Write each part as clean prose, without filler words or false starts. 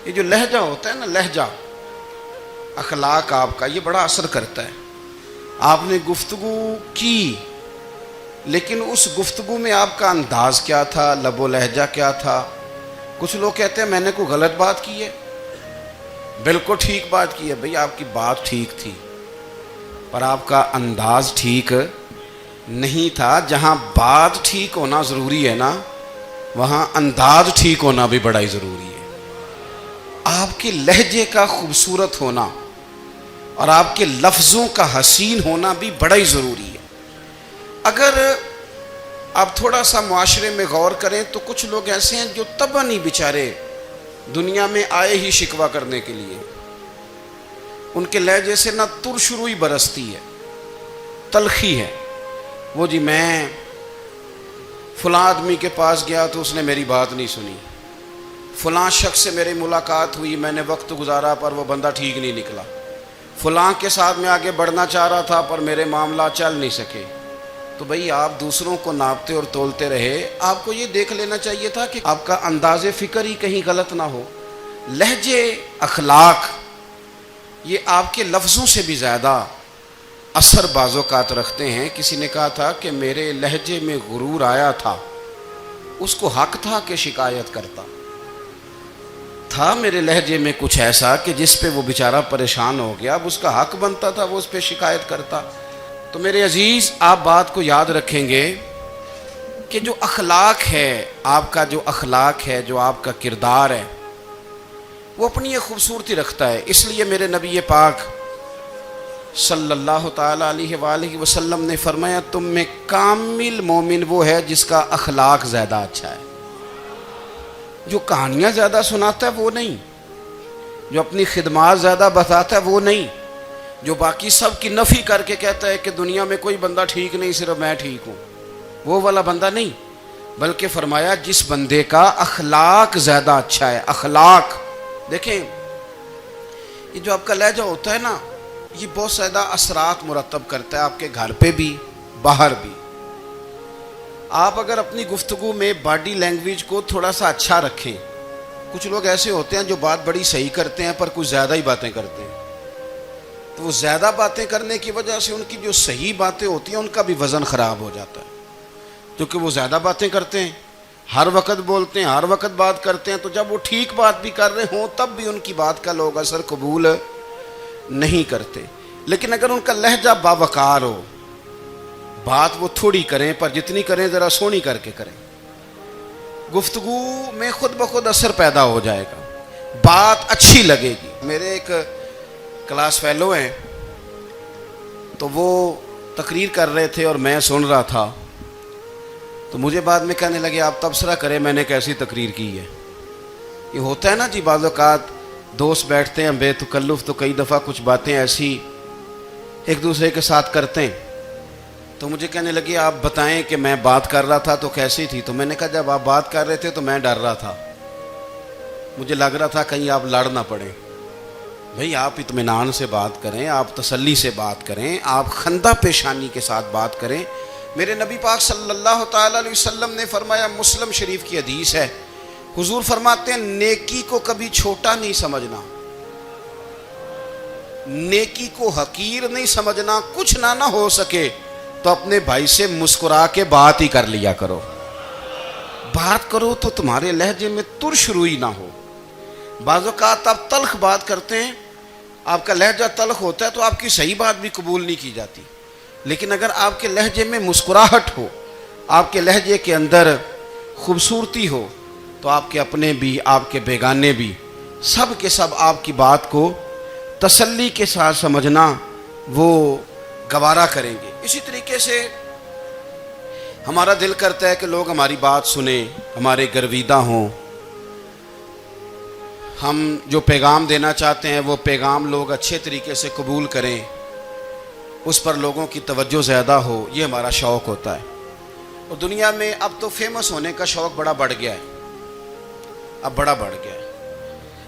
یہ جو لہجہ ہوتا ہے نا، لہجہ اخلاق آپ کا، یہ بڑا اثر کرتا ہے. آپ نے گفتگو کی، لیکن اس گفتگو میں آپ کا انداز کیا تھا، لب و لہجہ کیا تھا. کچھ لوگ کہتے ہیں میں نے کوئی غلط بات کی ہے. بالکل ٹھیک بات کی ہے بھئی، آپ کی بات ٹھیک تھی پر آپ کا انداز ٹھیک نہیں تھا. جہاں بات ٹھیک ہونا ضروری ہے نا، وہاں انداز ٹھیک ہونا بھی بڑا ہی ضروری ہے. آپ کے لہجے کا خوبصورت ہونا اور آپ کے لفظوں کا حسین ہونا بھی بڑا ہی ضروری ہے. اگر آپ تھوڑا سا معاشرے میں غور کریں تو کچھ لوگ ایسے ہیں جو طبعاً ہی بیچارے دنیا میں آئے ہی شکوہ کرنے کے لیے. ان کے لہجے سے نہ ترش روئی برستی ہے، تلخی ہے. وہ جی میں فلاں آدمی کے پاس گیا تو اس نے میری بات نہیں سنی، فلاں شخص سے میری ملاقات ہوئی، میں نے وقت گزارا پر وہ بندہ ٹھیک نہیں نکلا، فلاں کے ساتھ میں آگے بڑھنا چاہ رہا تھا پر میرے معاملہ چل نہیں سکے. تو بھئی آپ دوسروں کو ناپتے اور تولتے رہے. آپ کو یہ دیکھ لینا چاہیے تھا کہ آپ کا انداز فکر ہی کہیں غلط نہ ہو. لہجے، اخلاق، یہ آپ کے لفظوں سے بھی زیادہ اثر بعض اوقات رکھتے ہیں. کسی نے کہا تھا کہ میرے لہجے میں غرور آیا تھا، اس کو حق تھا کہ شکایت کرتا. تھا میرے لہجے میں کچھ ایسا کہ جس پہ وہ بیچارہ پریشان ہو گیا، اب اس کا حق بنتا تھا وہ اس پہ شکایت کرتا. تو میرے عزیز، آپ بات کو یاد رکھیں گے کہ جو اخلاق ہے، آپ کا جو اخلاق ہے، جو آپ کا کردار ہے، وہ اپنی ایک خوبصورتی رکھتا ہے. اس لیے میرے نبی پاک صلی اللہ تعالیٰ علیہ وآلہ وسلم نے فرمایا تم میں کامل مومن وہ ہے جس کا اخلاق زیادہ اچھا ہے. جو کہانیاں زیادہ سناتا ہے وہ نہیں، جو اپنی خدمات زیادہ بتاتا ہے وہ نہیں، جو باقی سب کی نفی کر کے کہتا ہے کہ دنیا میں کوئی بندہ ٹھیک نہیں، صرف میں ٹھیک ہوں، وہ والا بندہ نہیں. بلکہ فرمایا جس بندے کا اخلاق زیادہ اچھا ہے. اخلاق دیکھیں، یہ جو آپ کا لہجہ ہوتا ہے نا، یہ بہت زیادہ اثرات مرتب کرتا ہے آپ کے گھر پہ بھی، باہر بھی. آپ اگر اپنی گفتگو میں باڈی لینگویج کو تھوڑا سا اچھا رکھیں. کچھ لوگ ایسے ہوتے ہیں جو بات بڑی صحیح کرتے ہیں پر کچھ زیادہ ہی باتیں کرتے ہیں. تو وہ زیادہ باتیں کرنے کی وجہ سے ان کی جو صحیح باتیں ہوتی ہیں ان کا بھی وزن خراب ہو جاتا ہے، کیونکہ وہ زیادہ باتیں کرتے ہیں، ہر وقت بولتے ہیں، ہر وقت بات کرتے ہیں. تو جب وہ ٹھیک بات بھی کر رہے ہوں تب بھی ان کی بات کا لوگ اثر قبول نہیں کرتے. لیکن اگر ان کا لہجہ باوقار ہو، بات وہ تھوڑی کریں پر جتنی کریں ذرا سونی کر کے کریں، گفتگو میں خود بخود اثر پیدا ہو جائے گا، بات اچھی لگے گی. میرے ایک کلاس فیلو ہیں، تو وہ تقریر کر رہے تھے اور میں سن رہا تھا. تو مجھے بعد میں کہنے لگے آپ تبصرہ کریں میں نے کیسی تقریر کی ہے. یہ ہوتا ہے نا جی، بعض اوقات دوست بیٹھتے ہیں بے تکلف تو کئی دفعہ کچھ باتیں ایسی ایک دوسرے کے ساتھ کرتے ہیں. تو مجھے کہنے لگے آپ بتائیں کہ میں بات کر رہا تھا تو کیسی تھی. تو میں نے کہا جب آپ بات کر رہے تھے تو میں ڈر رہا تھا، مجھے لگ رہا تھا کہیں آپ لڑ نہ پڑیں. بھئی آپ اطمینان سے بات کریں، آپ تسلی سے بات کریں، آپ خندہ پیشانی کے ساتھ بات کریں. میرے نبی پاک صلی اللہ تعالیٰ علیہ وسلم نے فرمایا، مسلم شریف کی حدیث ہے، حضور فرماتے ہیں نیکی کو کبھی چھوٹا نہیں سمجھنا، نیکی کو حقیر نہیں سمجھنا. کچھ نہ ہو سکے تو اپنے بھائی سے مسکرا کے بات ہی کر لیا کرو. بات کرو تو تمہارے لہجے میں ترش روئی نہ ہو. بعض اوقات آپ تلخ بات کرتے ہیں، آپ کا لہجہ تلخ ہوتا ہے تو آپ کی صحیح بات بھی قبول نہیں کی جاتی. لیکن اگر آپ کے لہجے میں مسکراہٹ ہو، آپ کے لہجے کے اندر خوبصورتی ہو، تو آپ کے اپنے بھی، آپ کے بیگانے بھی، سب کے سب آپ کی بات کو تسلی کے ساتھ سمجھنا وہ گوارا کریں گے. اسی طریقے سے ہمارا دل کرتا ہے کہ لوگ ہماری بات سنیں، ہمارے گرویدہ ہوں، ہم جو پیغام دینا چاہتے ہیں وہ پیغام لوگ اچھے طریقے سے قبول کریں، اس پر لوگوں کی توجہ زیادہ ہو. یہ ہمارا شوق ہوتا ہے. اور دنیا میں اب تو فیمس ہونے کا شوق بڑا بڑھ گیا ہے، اب بڑا بڑھ گیا ہے.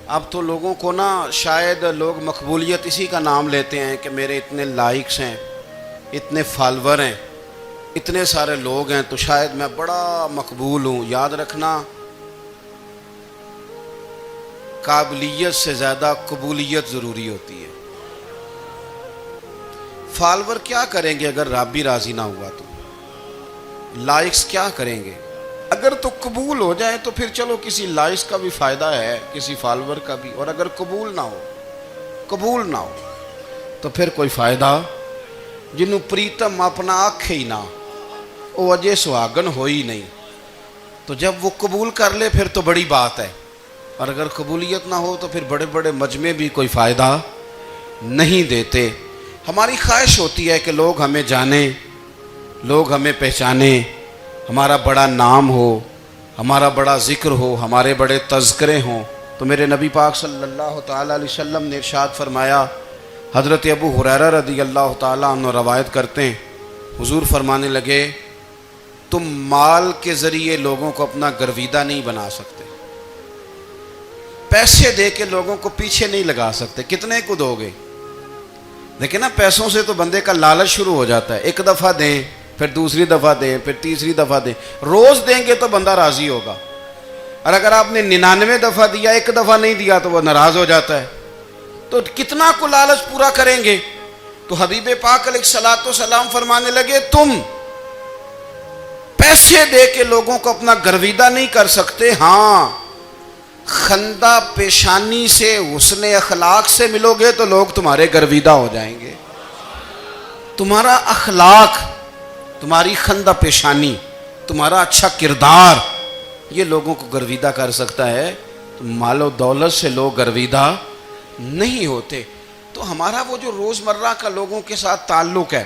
اب تو لوگوں کو نا شاید لوگ مقبولیت اسی کا نام لیتے ہیں کہ میرے اتنے لائکس ہیں، اتنے فالور ہیں، اتنے سارے لوگ ہیں تو شاید میں بڑا مقبول ہوں. یاد رکھنا قابلیت سے زیادہ قبولیت ضروری ہوتی ہے. فالور کیا کریں گے اگر رب بھی راضی نہ ہوا تو؟ لائکس کیا کریں گے؟ اگر تو قبول ہو جائے تو پھر چلو کسی لائکس کا بھی فائدہ ہے، کسی فالور کا بھی. اور اگر قبول نہ ہو تو پھر کوئی فائدہ. جنوں پریتم اپنا آکھے ہی نہ، وہ اجے سہاگن ہو ہی نہیں. تو جب وہ قبول کر لے پھر تو بڑی بات ہے، اور اگر قبولیت نہ ہو تو پھر بڑے بڑے مجمع بھی کوئی فائدہ نہیں دیتے. ہماری خواہش ہوتی ہے کہ لوگ ہمیں جانیں، لوگ ہمیں پہچانیں، ہمارا بڑا نام ہو، ہمارا بڑا ذکر ہو، ہمارے بڑے تذکرے ہوں. تو میرے نبی پاک صلی اللہ تعالیٰ علیہ وسلم نے ارشاد فرمایا، حضرت ابو ہریرہ رضی اللہ تعالیٰ عنہ روایت کرتے ہیں، حضور فرمانے لگے تم مال کے ذریعے لوگوں کو اپنا گرویدہ نہیں بنا سکتے، پیسے دے کے لوگوں کو پیچھے نہیں لگا سکتے. کتنے کو دو گے؟ دیکھیں نا، پیسوں سے تو بندے کا لالچ شروع ہو جاتا ہے. ایک دفعہ دیں، پھر دوسری دفعہ دیں، پھر تیسری دفعہ دیں. روز دیں گے تو بندہ راضی ہوگا، اور اگر آپ نے 99 دفعہ دیا، ایک دفعہ نہیں دیا تو وہ ناراض ہو جاتا ہے. تو کتنا کو لالچ پورا کریں گے؟ تو حبیب پاک علیہ الصلوۃ والسلام فرمانے لگے تم پیسے دے کے لوگوں کو اپنا گرویدہ نہیں کر سکتے، ہاں خندہ پیشانی سے، حسن اخلاق سے ملو گے تو لوگ تمہارے گرویدہ ہو جائیں گے. تمہارا اخلاق، تمہاری خندہ پیشانی، تمہارا اچھا کردار، یہ لوگوں کو گرویدہ کر سکتا ہے. تو مال و دولت سے لوگ گرویدہ نہیں ہوتے. تو ہمارا وہ جو روزمرہ کا لوگوں کے ساتھ تعلق ہے،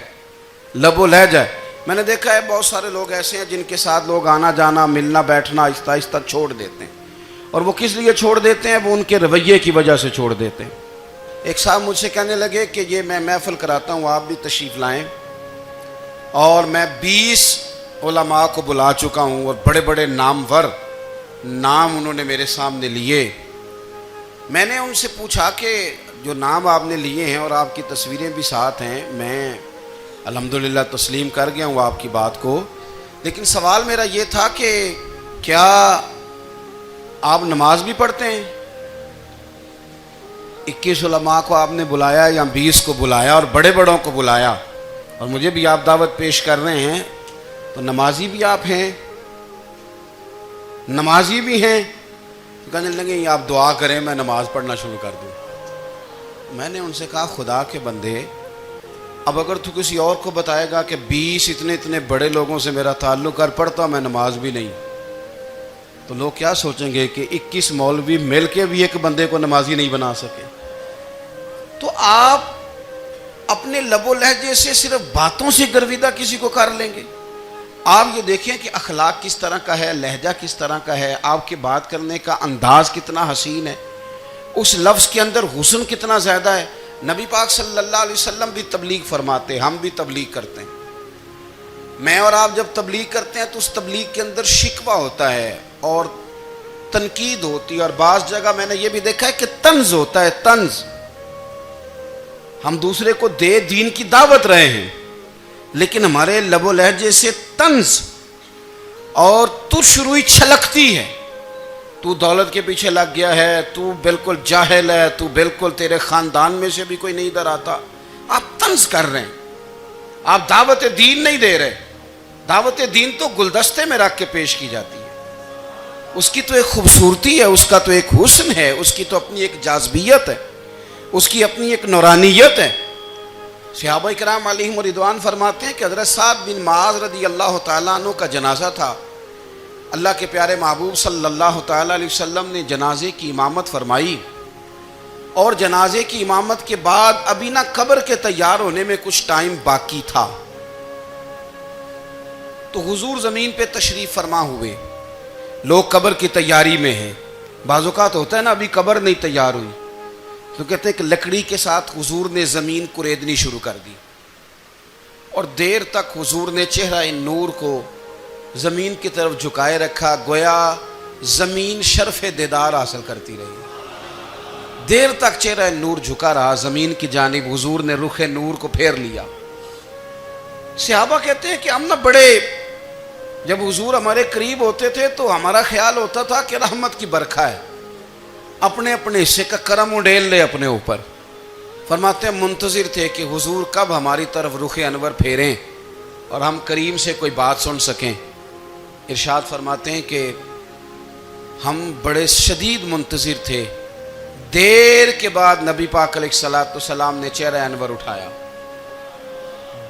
لب و لہجہ ہے. میں نے دیکھا ہے بہت سارے لوگ ایسے ہیں جن کے ساتھ لوگ آنا جانا، ملنا بیٹھنا آہستہ آہستہ چھوڑ دیتے ہیں. اور وہ کس لیے چھوڑ دیتے ہیں؟ وہ ان کے رویے کی وجہ سے چھوڑ دیتے ہیں. ایک صاحب مجھ سے کہنے لگے کہ یہ میں محفل کراتا ہوں، آپ بھی تشریف لائیں، اور میں 20 علماء کو بلا چکا ہوں، اور بڑے بڑے نامور نام انہوں نے میرے سامنے لیے. میں نے ان سے پوچھا کہ جو نام آپ نے لیے ہیں اور آپ کی تصویریں بھی ساتھ ہیں، میں الحمدللہ تسلیم کر گیا ہوں آپ کی بات کو، لیکن سوال میرا یہ تھا کہ کیا آپ نماز بھی پڑھتے ہیں؟ 21 علماء کو آپ نے بلایا یا 20 کو بلایا اور بڑے بڑوں کو بلایا، اور مجھے بھی آپ دعوت پیش کر رہے ہیں، تو نمازی بھی آپ ہیں، نمازی بھی ہیں. کہنے لگے آپ دعا کریں میں نماز پڑھنا شروع کر دوں. میں نے ان سے کہا خدا کے بندے، اب اگر تو کسی اور کو بتائے گا کہ 20 اتنے بڑے لوگوں سے میرا تعلق، اور پڑھتا میں نماز بھی نہیں، تو لوگ کیا سوچیں گے کہ 21 مولوی مل کے بھی ایک بندے کو نمازی نہیں بنا سکے. تو آپ اپنے لب و لہجے سے صرف باتوں سے گرویدہ کسی کو کر لیں گے. آپ یہ دیکھیں کہ اخلاق کس طرح کا ہے، لہجہ کس طرح کا ہے، آپ کے بات کرنے کا انداز کتنا حسین ہے، اس لفظ کے اندر حسن کتنا زیادہ ہے. نبی پاک صلی اللہ علیہ وسلم بھی تبلیغ فرماتے، ہم بھی تبلیغ کرتے ہیں. میں اور آپ جب تبلیغ کرتے ہیں تو اس تبلیغ کے اندر شکوہ ہوتا ہے اور تنقید ہوتی ہے، اور بعض جگہ میں نے یہ بھی دیکھا ہے کہ طنز ہوتا ہے. طنز، ہم دوسرے کو دین کی دعوت رہے ہیں، لیکن ہمارے لب و لہجے سے طنز اور ترش روئی چھلکتی ہے. تو دولت کے پیچھے لگ گیا ہے، تو بالکل جاہل ہے، تو بالکل تیرے خاندان میں سے بھی کوئی نہیں ادھر آتا. آپ طنز کر رہے ہیں، آپ دعوت دین نہیں دے رہے. دعوت دین تو گلدستے میں رکھ کے پیش کی جاتی ہے، اس کی تو ایک خوبصورتی ہے، اس کا تو ایک حسن ہے، اس کی تو اپنی ایک جاذبیت ہے، اس کی اپنی ایک نورانیت ہے. صحابہ کرام علیہم رضوان فرماتے ہیں کہ حضرت سعد بن معاذ رضی اللہ تعالیٰ عنہ کا جنازہ تھا. اللہ کے پیارے محبوب صلی اللہ تعالیٰ علیہ وسلم نے جنازے کی امامت فرمائی، اور جنازے کی امامت کے بعد ابھی نہ قبر کے تیار ہونے میں کچھ ٹائم باقی تھا. تو حضور زمین پہ تشریف فرما ہوئے، لوگ قبر کی تیاری میں ہیں. بعض اوقات ہوتا ہے نا ابھی قبر نہیں تیار ہوئی، تو کہتے ہیں کہ لکڑی کے ساتھ حضور نے زمین کریدنی شروع کر دی، اور دیر تک حضور نے چہرہ نور کو زمین کی طرف جھکائے رکھا، گویا زمین شرف دیدار حاصل کرتی رہی. دیر تک چہرہ نور جھکا رہا زمین کی جانب، حضور نے رخ نور کو پھیر لیا. صحابہ کہتے ہیں کہ ہم نہ بڑے، جب حضور ہمارے قریب ہوتے تھے تو ہمارا خیال ہوتا تھا کہ رحمت کی برکھا ہے، اپنے اپنے حصے کا کرم اڈیل لے اپنے اوپر. فرماتے ہیں منتظر تھے کہ حضور کب ہماری طرف رخ انور پھیریں اور ہم کریم سے کوئی بات سن سکیں. ارشاد فرماتے ہیں کہ ہم بڑے شدید منتظر تھے. دیر کے بعد نبی پاک علیہ الصلوۃ والسلام نے چہرہ انور اٹھایا.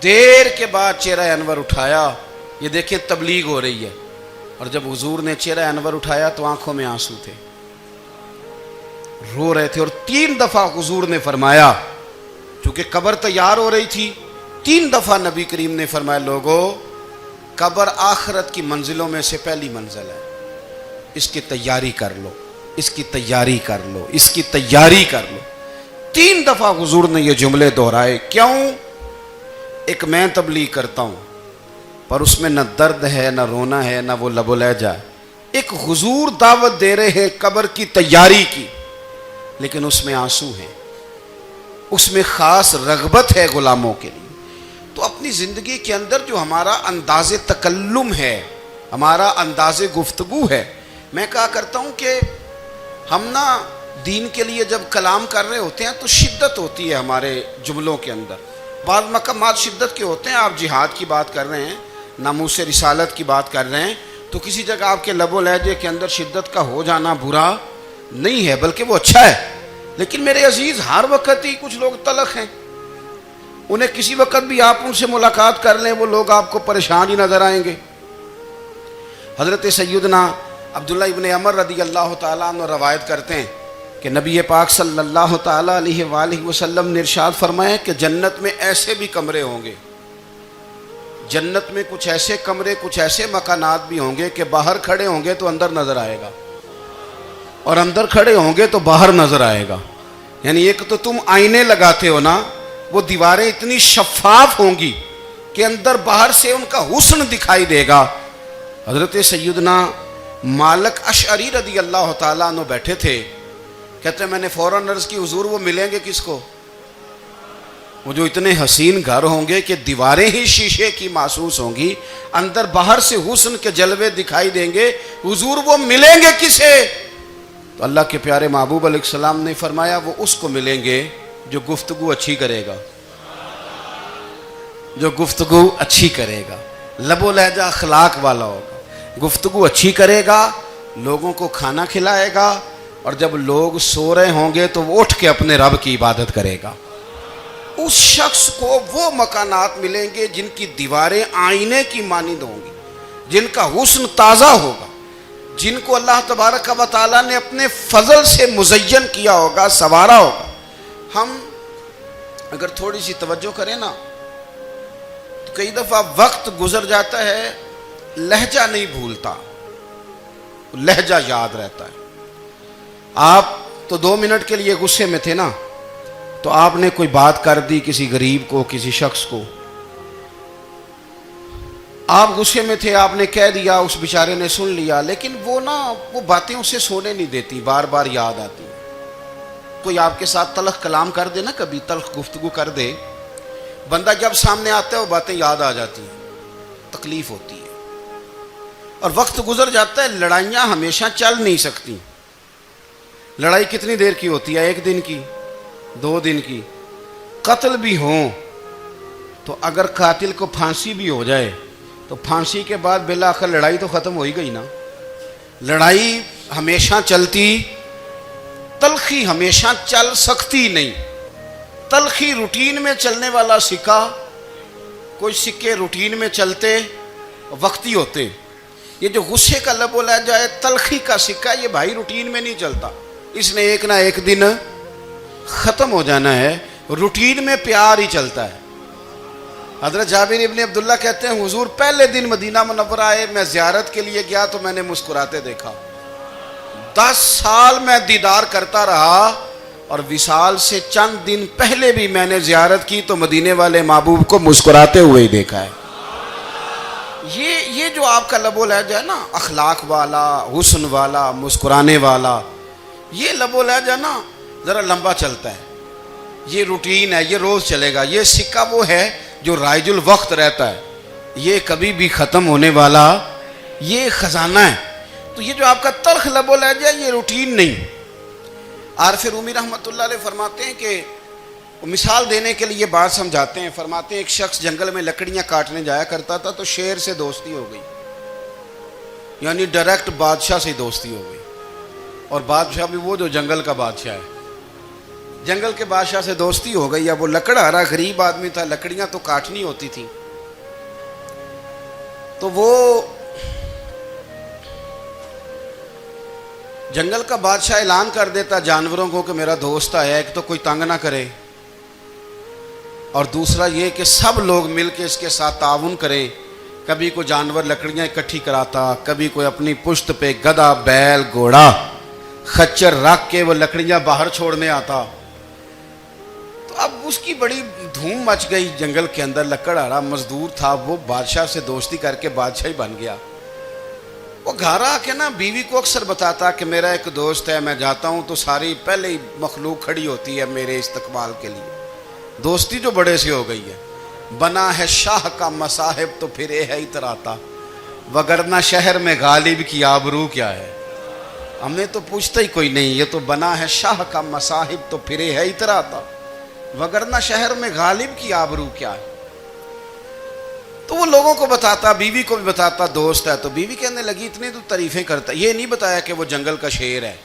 دیر کے بعد چہرہ انور اٹھایا. یہ دیکھیں تبلیغ ہو رہی ہے. اور جب حضور نے چہرہ انور اٹھایا تو آنکھوں میں آنسو تھے, رو رہے تھے. اور 3 دفعہ حضور نے فرمایا, چونکہ قبر تیار ہو رہی تھی, 3 دفعہ نبی کریم نے فرمایا لوگو قبر آخرت کی منزلوں میں سے پہلی منزل ہے, اس کی تیاری کر لو, اس کی تیاری کر لو, اس کی تیاری کر لو. 3 دفعہ حضور نے یہ جملے دہرائے. کیوں؟ ایک میں تبلیغ کرتا ہوں پر اس میں نہ درد ہے, نہ رونا ہے, نہ وہ لب و لہجہ. ایک حضور دعوت دے رہے ہیں قبر کی تیاری کی, لیکن اس میں آنسو ہیں, اس میں خاص رغبت ہے غلاموں کے لیے. تو اپنی زندگی کے اندر جو ہمارا انداز تکلم ہے, ہمارا انداز گفتگو ہے, میں کہا کرتا ہوں کہ ہم نا دین کے لیے جب کلام کر رہے ہوتے ہیں تو شدت ہوتی ہے ہمارے جملوں کے اندر. بعض مقامات شدت کے ہوتے ہیں. آپ جہاد کی بات کر رہے ہیں, ناموس رسالت کی بات کر رہے ہیں, تو کسی جگہ آپ کے لب و لہجے کے اندر شدت کا ہو جانا برا نہیں ہے, بلکہ وہ اچھا ہے. لیکن میرے عزیز, ہر وقت ہی کچھ لوگ تلخ ہیں. انہیں کسی وقت بھی آپ ان سے ملاقات کر لیں, وہ لوگ آپ کو پریشان ہی نظر آئیں گے. حضرت سیدنا عبداللہ ابن عمر رضی اللہ تعالیٰ عنہ روایت کرتے ہیں کہ نبی پاک صلی اللہ تعالیٰ علیہ وآلہ وسلم نے ارشاد فرمایا کہ جنت میں ایسے بھی کمرے ہوں گے, جنت میں کچھ ایسے کمرے, کچھ ایسے مکانات بھی ہوں گے کہ باہر کھڑے ہوں گے تو اندر نظر آئے گا, اور اندر کھڑے ہوں گے تو باہر نظر آئے گا. یعنی ایک تو تم آئینے لگاتے ہو نا, وہ دیواریں اتنی شفاف ہوں گی کہ اندر باہر سے ان کا حسن دکھائی دے گا. حضرت سیدنا مالک اشعری رضی اللہ تعالیٰ عنہ بیٹھے تھے, کہتے ہیں میں نے فوراً عرض کی حضور وہ ملیں گے کس کو؟ وہ جو اتنے حسین گھر ہوں گے کہ دیواریں ہی شیشے کی محسوس ہوں گی, اندر باہر سے حسن کے جلوے دکھائی دیں گے, حضور وہ ملیں گے کسے؟ تو اللہ کے پیارے محبوب علیہ السلام نے فرمایا وہ اس کو ملیں گے جو گفتگو اچھی کرے گا, جو گفتگو اچھی کرے گا, لب و لہجہ اخلاق والا ہوگا, گفتگو اچھی کرے گا, لوگوں کو کھانا کھلائے گا, اور جب لوگ سو رہے ہوں گے تو وہ اٹھ کے اپنے رب کی عبادت کرے گا. اس شخص کو وہ مکانات ملیں گے جن کی دیواریں آئینے کی مانند ہوں گی, جن کا حسن تازہ ہوگا, جن کو اللہ تبارک و تعالیٰ نے اپنے فضل سے مزین کیا ہوگا, سنوارا ہوگا. ہم اگر تھوڑی سی توجہ کریں نا تو کئی دفعہ وقت گزر جاتا ہے, لہجہ نہیں بھولتا, لہجہ یاد رہتا ہے. آپ تو 2 منٹ کے لیے غصے میں تھے نا, تو آپ نے کوئی بات کر دی کسی غریب کو, کسی شخص کو, آپ غصے میں تھے, آپ نے کہہ دیا, اس بیچارے نے سن لیا, لیکن وہ باتیں اسے سونے نہیں دیتی, بار بار یاد آتی. کوئی آپ کے ساتھ تلخ کلام کر دے نا, کبھی تلخ گفتگو کر دے, بندہ جب سامنے آتا ہے وہ باتیں یاد آ جاتی ہیں, تکلیف ہوتی ہے. اور وقت گزر جاتا ہے. لڑائیاں ہمیشہ چل نہیں سکتی. لڑائی کتنی دیر کی ہوتی ہے؟ 1 دن کی, 2 دن کی. قتل بھی ہوں تو اگر قاتل کو پھانسی بھی ہو جائے تو پھانسی کے بعد بالآخر لڑائی تو ختم ہو ہی گئی نا. لڑائی ہمیشہ چلتی, تلخی ہمیشہ چل سکتی نہیں. تلخی روٹین میں چلنے والا سکہ, کوئی سکے روٹین میں چلتے وقتی ہوتے. یہ جو غصے کا لب و لہجہ ہے, تلخی کا سکہ, یہ بھائی روٹین میں نہیں چلتا, اس نے ایک نہ ایک دن ختم ہو جانا ہے. روٹین میں پیار ہی چلتا ہے. حضرت جابر ابن عبداللہ کہتے ہیں حضور پہلے دن مدینہ منورہ آئے, میں زیارت کے لیے گیا تو میں نے مسکراتے دیکھا. 10 سال میں دیدار کرتا رہا, اور وصال سے چند دن پہلے بھی میں نے زیارت کی تو مدینے والے محبوب کو مسکراتے ہوئے ہی دیکھا ہے. یہ جو آپ کا لب و لہجہ ہے نا, اخلاق والا, حسن والا, مسکرانے والا, یہ لب و لہجہ نا ذرا لمبا چلتا ہے. یہ روٹین ہے, یہ روز چلے گا. یہ سکہ وہ ہے جو رائج الوقت رہتا ہے, یہ کبھی بھی ختم ہونے والا یہ خزانہ ہے. تو یہ جو آپ کا تلخ لب و لہجہ ہے, یہ روٹین نہیں. عارف رومی رحمۃ اللہ علیہ فرماتے ہیں کہ مثال دینے کے لیے بات سمجھاتے ہیں، فرماتے ہیں ایک شخص جنگل میں لکڑیاں کاٹنے جایا کرتا تھا تو شیر سے دوستی ہو گئی، یعنی ڈائریکٹ بادشاہ سے دوستی ہو گئی، اور بادشاہ بھی وہ جو جنگل کا بادشاہ ہے، جنگل کے بادشاہ سے دوستی ہو گئی۔ اب وہ لکڑہارا غریب آدمی تھا، لکڑیاں تو کاٹنی ہوتی تھیں، تو وہ جنگل کا بادشاہ اعلان کر دیتا جانوروں کو کہ میرا دوست آیا، ایک تو کوئی تنگ نہ کرے، اور دوسرا یہ کہ سب لوگ مل کے اس کے ساتھ تعاون کریں۔ کبھی کوئی جانور لکڑیاں اکٹھی کراتا، کبھی کوئی اپنی پشت پہ گدھا، بیل، گھوڑا، خچر رکھ کے وہ لکڑیاں باہر چھوڑنے آتا۔ تو اب اس کی بڑی دھوم مچ گئی جنگل کے اندر، لکڑہارا مزدور تھا، وہ بادشاہ سے دوستی کر کے بادشاہ ہی بن گیا۔ وہ گھر آ کے نا بیوی کو اکثر بتاتا کہ میرا ایک دوست ہے، میں جاتا ہوں تو ساری پہلے ہی مخلوق کھڑی ہوتی ہے میرے استقبال کے لیے، دوستی جو بڑے سے ہو گئی ہے۔ بنا ہے شاہ کا مصاحب تو پھر یہ ہے اتراتا، وگرنہ شہر میں غالب کی آبرو کیا ہے۔ ہم نے تو پوچھتا ہی کوئی نہیں، یہ تو بنا ہے شاہ کا مصاحب تو پھر یہ ہے اتراتا، وگرنہ شہر میں غالب کی آبرو کیا ہے۔ تو وہ لوگوں کو بتاتا، بیوی کو بھی بتاتا دوست ہے، تو بیوی کہنے لگی اتنی تو تعریفیں کرتا، یہ نہیں بتایا کہ وہ جنگل کا شیر ہے،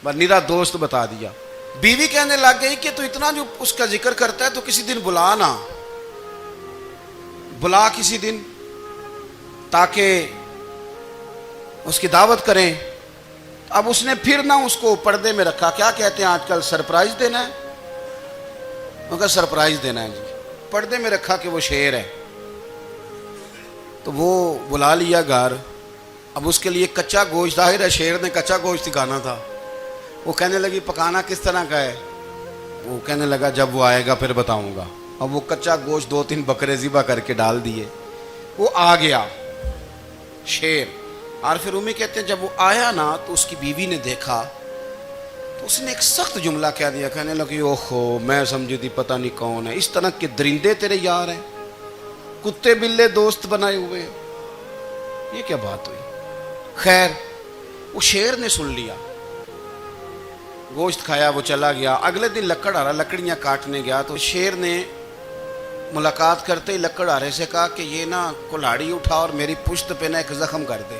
بس نیرا دوست بتا دیا۔ بیوی کہنے لگ گئی کہ تو اتنا جو اس کا ذکر کرتا ہے تو کسی دن بلا نا، بلا کسی دن تاکہ اس کی دعوت کریں۔ اب اس نے پھر نہ اس کو پردے میں رکھا، کیا کہتے ہیں آج کل سرپرائز دینا ہے، ان کا سرپرائز دینا ہے جی، پردے میں رکھا کہ وہ شیر ہے۔ تو وہ بلا لیا گھر، اب اس کے لیے کچا گوشت، ظاہر ہے شیر نے کچا گوشت سکھانا تھا۔ وہ کہنے لگی پکانا کس طرح کا ہے؟ وہ کہنے لگا جب وہ آئے گا پھر بتاؤں گا۔ اب وہ کچا گوشت 2-3 بکرے ذبح کر کے ڈال دیے، وہ آ گیا شیر۔ عارف رومی کہتے ہیں جب وہ آیا نا تو اس کی بیوی نے دیکھا تو اس نے ایک سخت جملہ کہہ دیا، کہنے لگی اوہو میں سمجھی تھی پتہ نہیں کون ہے، اس طرح کے درندے تیرے یار ہیں، کتے بلے دوست بنائے ہوئے ہیں، یہ کیا بات ہوئی؟ خیر وہ شیر نے سن لیا، گوشت کھایا، وہ چلا گیا۔ اگلے دن لکڑہارا لکڑیاں کاٹنے گیا تو شیر نے ملاقات کرتے ہی لکڑہارے سے کہا کہ یہ نا کلاڑی اٹھا اور میری پشت پہ نا ایک زخم کر دے۔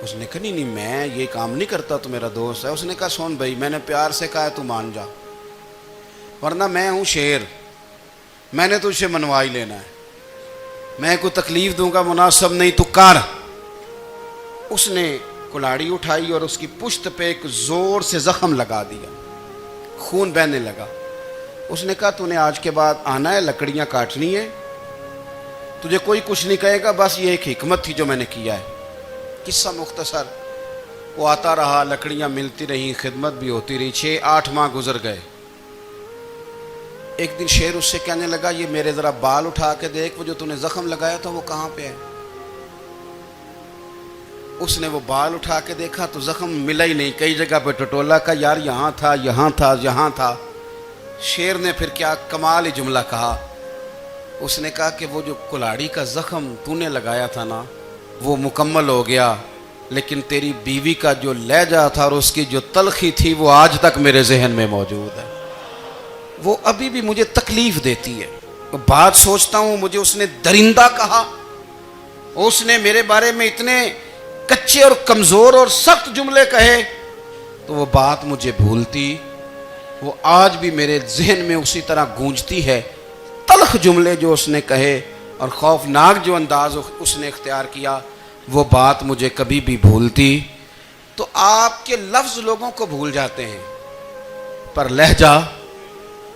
اس نے کہا نہیں میں یہ کام نہیں کرتا، تو میرا دوست ہے۔ اس نے کہا سن بھائی میں نے پیار سے کہا ہے تو مان جا، ورنہ میں ہوں شیر، میں نے تجھ سے منوا ہی لینا ہے، میں کوئی تکلیف دوں گا مناسب نہیں، تو کر۔ اس نے کلاڑی اٹھائی اور اس کی پشت پہ ایک زور سے زخم لگا دیا، خون بہنے لگا۔ اس نے کہا تو نے آج کے بعد آنا ہے، لکڑیاں کاٹنی ہے، تجھے کوئی کچھ نہیں کہے گا، بس یہ ایک حکمت تھی جو میں نے کیا ہے۔ قصہ مختصر، وہ آتا رہا، لکڑیاں ملتی رہیں، خدمت بھی ہوتی رہی، 6-8 ماہ گزر گئے۔ ایک دن شیر اس سے کہنے لگا یہ میرے ذرا بال اٹھا کے دیکھ، وہ جو تو نے زخم لگایا تھا وہ کہاں پہ ہے؟ اس نے وہ بال اٹھا کے دیکھا تو زخم ملا ہی نہیں، کئی جگہ پہ ٹٹولا کا یار یہاں تھا یہاں تھا یہاں تھا۔ شیر نے پھر کیا کمال ہی جملہ کہا، اس نے کہا کہ وہ جو کلاڑی کا زخم تو نے لگایا تھا نا وہ مکمل ہو گیا، لیکن تیری بیوی کا جو لہجہ تھا اور اس کی جو تلخی تھی وہ آج تک میرے ذہن میں موجود ہے، وہ ابھی بھی مجھے تکلیف دیتی ہے۔ بات سوچتا ہوں مجھے اس نے درندہ کہا، اس نے میرے بارے میں اتنے کچے اور کمزور اور سخت جملے کہے، تو وہ بات مجھے بھولتی، وہ آج بھی میرے ذہن میں اسی طرح گونجتی ہے۔ تلخ جملے جو اس نے کہے اور خوفناک جو انداز اس نے اختیار کیا، وہ بات مجھے کبھی بھی بھولتی۔ تو آپ کے لفظ لوگوں کو بھول جاتے ہیں پر لہجہ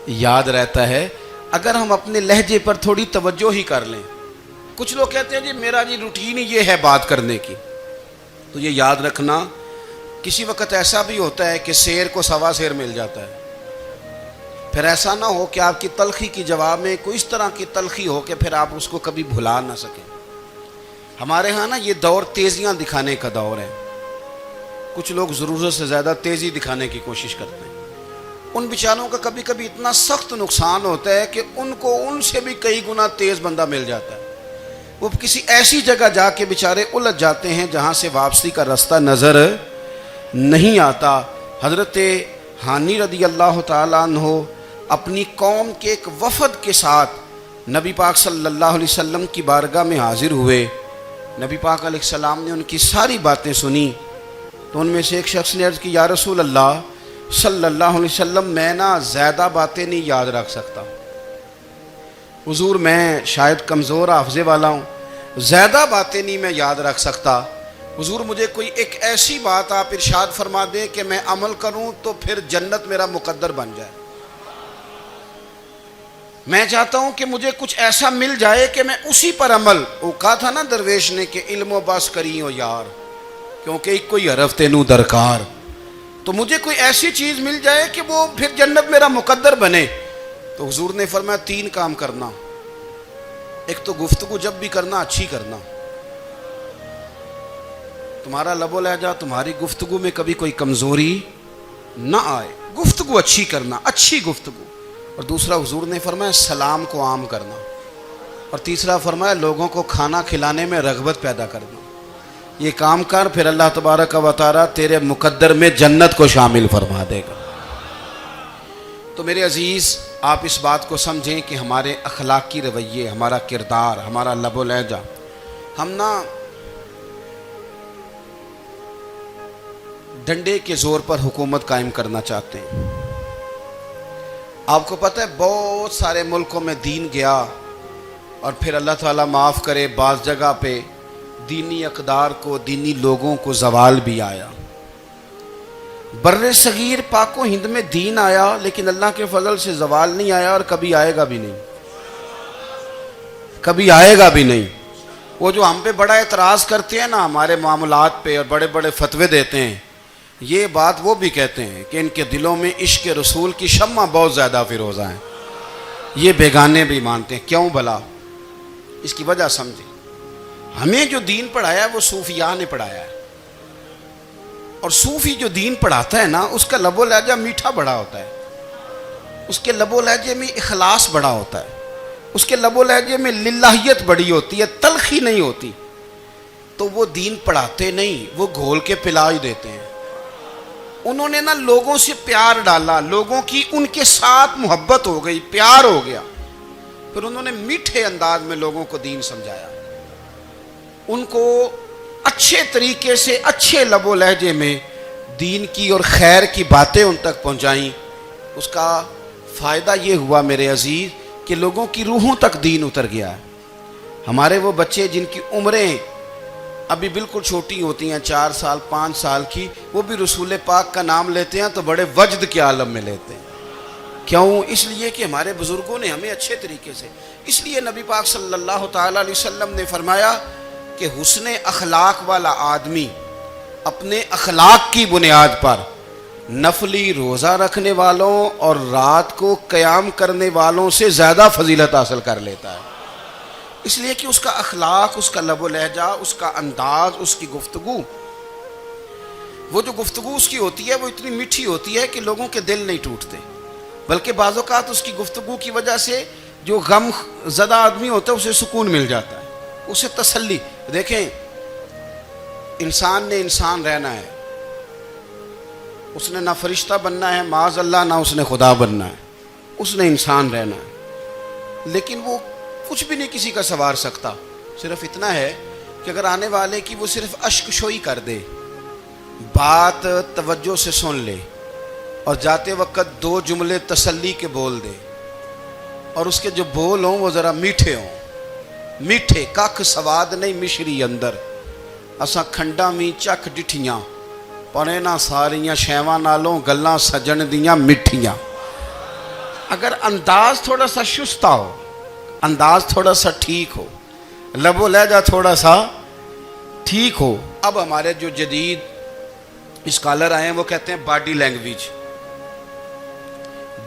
یاد رہتا ہے، اگر ہم اپنے لہجے پر تھوڑی توجہ ہی کر لیں۔ کچھ لوگ کہتے ہیں جی میرا جی روٹین ہی یہ ہے بات کرنے کی، تو یہ یاد رکھنا کسی وقت ایسا بھی ہوتا ہے کہ شیر کو سوا شیر مل جاتا ہے، پھر ایسا نہ ہو کہ آپ کی تلخی کی جواب میں کوئی اس طرح کی تلخی ہو کہ پھر آپ اس کو کبھی بھلا نہ سکیں۔ ہمارے ہاں نا یہ دور تیزیاں دکھانے کا دور ہے، کچھ لوگ ضرورت سے زیادہ تیزی دکھانے کی کوشش کرتے ہیں، ان بیچاروں کا کبھی کبھی اتنا سخت نقصان ہوتا ہے کہ ان کو ان سے بھی کئی گنا تیز بندہ مل جاتا ہے، وہ کسی ایسی جگہ جا کے بیچارے الجھ جاتے ہیں جہاں سے واپسی کا راستہ نظر نہیں آتا۔ حضرت ہانی رضی اللہ تعالیٰ عنہ اپنی قوم کے ایک وفد کے ساتھ نبی پاک صلی اللہ علیہ وسلم کی بارگاہ میں حاضر ہوئے۔ نبی پاک علیہ السلام نے ان کی ساری باتیں سنی، تو ان میں سے ایک شخص نے عرض کی، یا رسول اللہ صلی اللہ علیہ وسلم، میں نا زیادہ باتیں نہیں یاد رکھ سکتا، حضور میں شاید کمزور حافظے والا ہوں، زیادہ باتیں نہیں میں یاد رکھ سکتا، حضور مجھے کوئی ایک ایسی بات آپ ارشاد فرما دیں کہ میں عمل کروں تو پھر جنت میرا مقدر بن جائے۔ میں چاہتا ہوں کہ مجھے کچھ ایسا مل جائے کہ میں اسی پر عمل، وہ کہا تھا نا درویش نے کہ علم و بس کری ہو یار، کیونکہ ایک کوئی حرف تینوں درکار، تو مجھے کوئی ایسی چیز مل جائے کہ وہ پھر جنت میرا مقدر بنے۔ تو حضور نے فرمایا 3 کام کرنا، ایک تو گفتگو جب بھی کرنا اچھی کرنا، تمہارا لب و لہجہ تمہاری گفتگو میں کبھی کوئی کمزوری نہ آئے، گفتگو اچھی کرنا، اچھی گفتگو، اور دوسرا حضور نے فرمایا سلام کو عام کرنا، اور تیسرا فرمایا لوگوں کو کھانا کھلانے میں رغبت پیدا کرنا۔ یہ کام کر، پھر اللہ تبارک و تعالی تیرے مقدر میں جنت کو شامل فرما دے گا۔ تو میرے عزیز، آپ اس بات کو سمجھیں کہ ہمارے اخلاقی رویے، ہمارا کردار، ہمارا لب و لہجہ، ہم نا ڈنڈے کے زور پر حکومت قائم کرنا چاہتے ہیں۔ آپ کو پتہ ہے بہت سارے ملکوں میں دین گیا، اور پھر اللہ تعالیٰ معاف کرے بعض جگہ پہ دینی اقدار کو، دینی لوگوں کو زوال بھی آیا۔ بر صغیر پاک و ہند میں دین آیا، لیکن اللہ کے فضل سے زوال نہیں آیا، اور کبھی آئے گا بھی نہیں، کبھی آئے گا بھی نہیں۔ وہ جو ہم پہ بڑا اعتراض کرتے ہیں نا ہمارے معاملات پہ، اور بڑے بڑے فتوے دیتے ہیں، یہ بات وہ بھی کہتے ہیں کہ ان کے دلوں میں عشق رسول کی شمع بہت زیادہ فیروزہ ہیں، یہ بیگانے بھی مانتے ہیں۔ کیوں بھلا؟ اس کی وجہ سمجھیں، ہمیں جو دین پڑھایا ہے وہ صوفیاء نے پڑھایا ہے، اور صوفی جو دین پڑھاتا ہے نا اس کا لب و لہجہ میٹھا بڑا ہوتا ہے، اس کے لب و لہجے میں اخلاص بڑا ہوتا ہے، اس کے لب و لہجے میں للہیت بڑی ہوتی ہے، تلخی نہیں ہوتی۔ تو وہ دین پڑھاتے نہیں، وہ گھول کے پلا ہی دیتے ہیں۔ انہوں نے نا لوگوں سے پیار ڈالا، لوگوں کی ان کے ساتھ محبت ہو گئی، پیار ہو گیا، پھر انہوں نے میٹھے انداز میں لوگوں کو دین سمجھایا، ان کو اچھے طریقے سے، اچھے لب و لہجے میں دین کی اور خیر کی باتیں ان تک پہنچائیں۔ اس کا فائدہ یہ ہوا میرے عزیز کہ لوگوں کی روحوں تک دین اتر گیا ہے۔ ہمارے وہ بچے جن کی عمریں ابھی بالکل چھوٹی ہوتی ہیں، 4 سال 5 سال کی، وہ بھی رسول پاک کا نام لیتے ہیں تو بڑے وجد کے عالم میں لیتے ہیں۔ کیوں؟ اس لیے کہ ہمارے بزرگوں نے ہمیں اچھے طریقے سے، اس لیے نبی پاک صلی اللہ تعالیٰ علیہ وسلم نے فرمایا کہ حسن اخلاق والا آدمی اپنے اخلاق کی بنیاد پر نفلی روزہ رکھنے والوں اور رات کو قیام کرنے والوں سے زیادہ فضیلت حاصل کر لیتا ہے، اس لیے کہ اس کا اخلاق، اس کا لب و لہجہ، اس کا انداز، اس کی گفتگو، وہ جو گفتگو اس کی ہوتی ہے وہ اتنی میٹھی ہوتی ہے کہ لوگوں کے دل نہیں ٹوٹتے، بلکہ بعض اوقات اس کی گفتگو کی وجہ سے جو غم زدہ آدمی ہوتا ہے اسے سکون مل جاتا ہے، اسے تسلی۔ دیکھیں، انسان نے انسان رہنا ہے، اس نے نہ فرشتہ بننا ہے معاذ اللہ، نہ اس نے خدا بننا ہے، اس نے انسان رہنا ہے، لیکن وہ کچھ بھی نہیں کسی کا سنوار سکتا، صرف اتنا ہے کہ اگر آنے والے کی وہ صرف اشک شوئی کر دے، بات توجہ سے سن لے، اور جاتے وقت 2 جملے تسلی کے بول دے، اور اس کے جو بول ہوں وہ ذرا میٹھے ہوں، میٹھے، کھ سواد نہیں مشری اندر، اساں کھنڈا می چک ڈٹھیاں، پڑے نہ ساریاں شیواں نالوں گلاں سجن دیاں مٹھیاں۔ اگر انداز تھوڑا سا شستہ ہو، انداز تھوڑا سا ٹھیک ہو، لب و لہجہ تھوڑا سا ٹھیک ہو۔ اب ہمارے جو جدید اسکالر آئے ہیں وہ کہتے ہیں باڈی لینگویج۔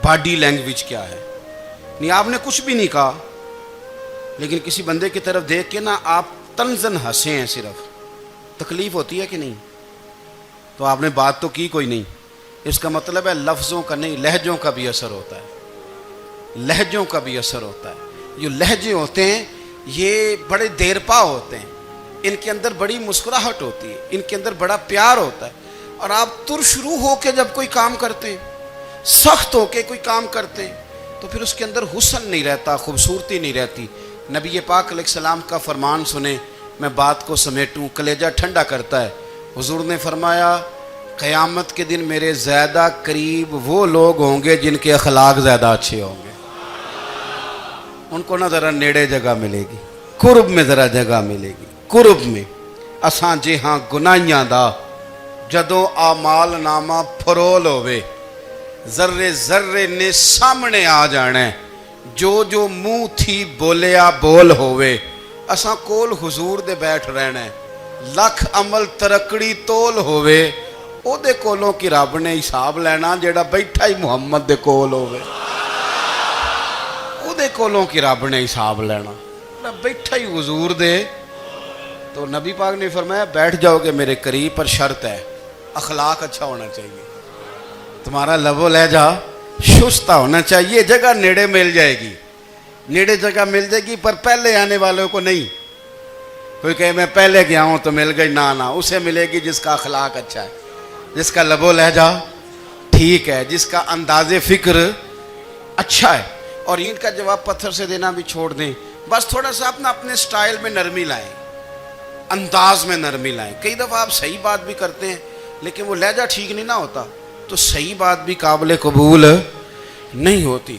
باڈی لینگویج کیا ہے؟ نہیں، آپ نے کچھ بھی نہیں کہا، لیکن کسی بندے کی طرف دیکھ کے نا آپ تنزن ہنسے ہیں، صرف تکلیف ہوتی ہے کہ نہیں؟ تو آپ نے بات تو کی کوئی نہیں، اس کا مطلب ہے لفظوں کا نہیں، لہجوں کا بھی اثر ہوتا ہے، لہجوں کا بھی اثر ہوتا ہے۔ جو لہجے ہوتے ہیں یہ بڑے دیرپا ہوتے ہیں، ان کے اندر بڑی مسکراہٹ ہوتی ہے، ان کے اندر بڑا پیار ہوتا ہے۔ اور آپ ترش روح ہو کے جب کوئی کام کرتے ہیں، سخت ہو کے کوئی کام کرتے ہیں، تو پھر اس کے اندر حسن نہیں رہتا، خوبصورتی نہیں رہتی۔ نبی پاک علیہ السلام کا فرمان سنیں، میں بات کو سمیٹوں، کلیجہ ٹھنڈا کرتا ہے۔ حضور نے فرمایا قیامت کے دن میرے زیادہ قریب وہ لوگ ہوں گے جن کے اخلاق زیادہ اچھے ہوں گے، ان کو نہ ذرا نیڑے جگہ ملے گی، قرب میں ذرا جگہ ملے گی، قرب میں۔ اساں جے ہاں گناہیاں دا جدوں آمال نامہ پھرول ہوئے، ذرے ذرے نے سامنے آ جانا ہے، جو منہ تھی بولیا بول ہوئے، اساں کول حضور دے بیٹھ رہنا ہے۔ لکھ عمل ترکڑی تول ہوئے، او دے کولوں کی رب نے حساب لینا جیڑا بیٹھا ہی محمد دے کول ہوئے، او دے کولوں کی رب نے حساب لینا جیڑا بیٹھا ہی حضور دے۔ تو نبی پاک نے فرمایا بیٹھ جاؤ گے میرے قریب، پر شرط ہے اخلاق اچھا ہونا چاہیے، تمہارا لب و لہجہ شستہ ہونا چاہیے، جگہ نیڑے مل جائے گی، نیڑے جگہ مل جائے گی، پر پہلے آنے والوں کو نہیں۔ کوئی کہے میں پہلے گیا ہوں تو مل گئی، نہ اسے ملے گی جس کا اخلاق اچھا ہے، جس کا لب و لہجہ ٹھیک ہے، جس کا انداز فکر اچھا ہے۔ اور ان کا جواب پتھر سے دینا بھی چھوڑ دیں، بس تھوڑا سا اپنے سٹائل میں نرمی لائیں، انداز میں نرمی لائیں۔ کئی دفعہ آپ صحیح بات بھی کرتے ہیں لیکن وہ لہجہ ٹھیک نہیں نہ ہوتا، تو صحیح بات بھی قابل قبول نہیں ہوتی۔